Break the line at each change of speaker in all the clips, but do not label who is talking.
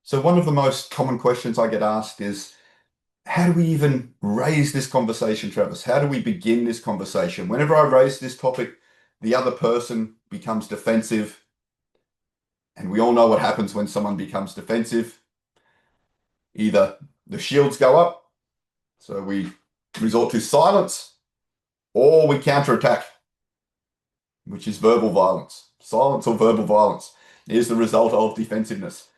So one of the most common questions I get asked is, how do we even raise this conversation, Travis? How do we begin this conversation? Whenever I raise this topic, the other person becomes defensive, and we all know what happens when someone becomes defensive. Either the shields go up, so we resort to silence, or we counterattack, which is verbal violence. Silence or verbal violence is the result of defensiveness.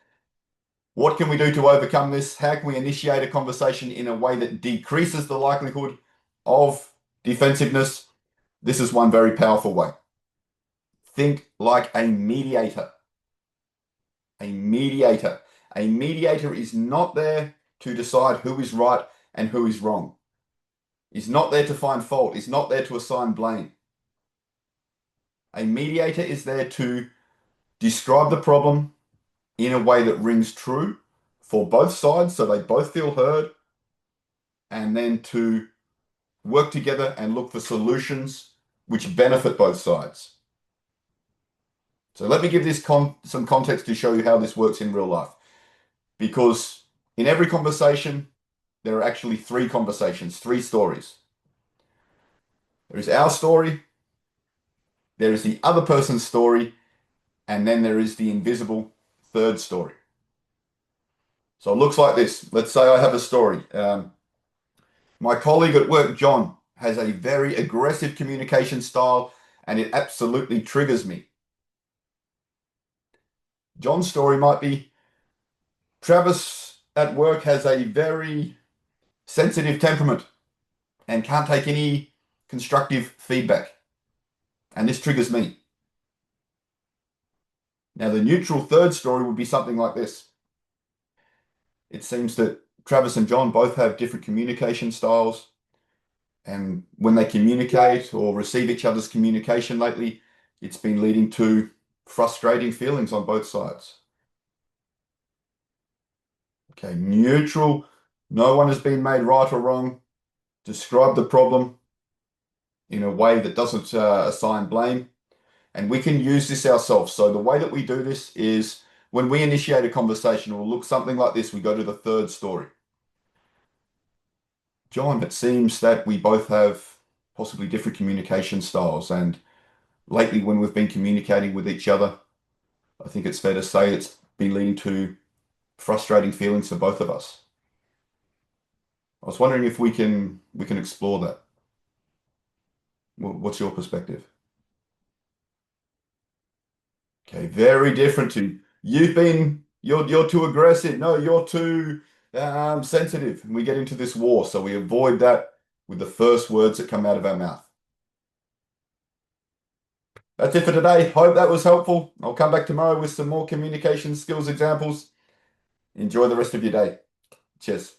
What can we do to overcome this? How can we initiate a conversation in a way that decreases the likelihood of defensiveness? This is one very powerful way. Think like a mediator. A mediator. A mediator is not there to decide who is right and who is wrong. Is not there to find fault. Is not there to assign blame. A mediator is there to describe the problem in a way that rings true for both sides so they both feel heard, and then to work together and look for solutions which benefit both sides. So let me give this some context to show you how this works in real life. Because in every conversation, there are actually three conversations, three stories. There is our story, there is the other person's story, and then there is the invisible third story. So it looks like this. Let's say I have a story. My colleague at work, John, has a very aggressive communication style, and it absolutely triggers me. John's story might be, Travis at work has a very sensitive temperament and can't take any constructive feedback. And this triggers me. Now, the neutral third story would be something like this. It seems that Travis and John both have different communication styles. And when they communicate or receive each other's communication lately, it's been leading to frustrating feelings on both sides. Okay, neutral, no one has been made right or wrong. Describe the problem in a way that doesn't assign blame. And we can use this ourselves. So the way that we do this is when we initiate a conversation, it will look something like this. We go to the third story. John, it seems that we both have possibly different communication styles. And lately, when we've been communicating with each other, I think it's fair to say it's been leading to frustrating feelings for both of us. I was wondering if we can explore that. What's your perspective? Okay, very different to you're too aggressive. No, you're too sensitive. And we get into this war, so we avoid that with the first words that come out of our mouth. That's it for today. Hope that was helpful. I'll come back tomorrow with some more communication skills examples. Enjoy the rest of your day. Cheers.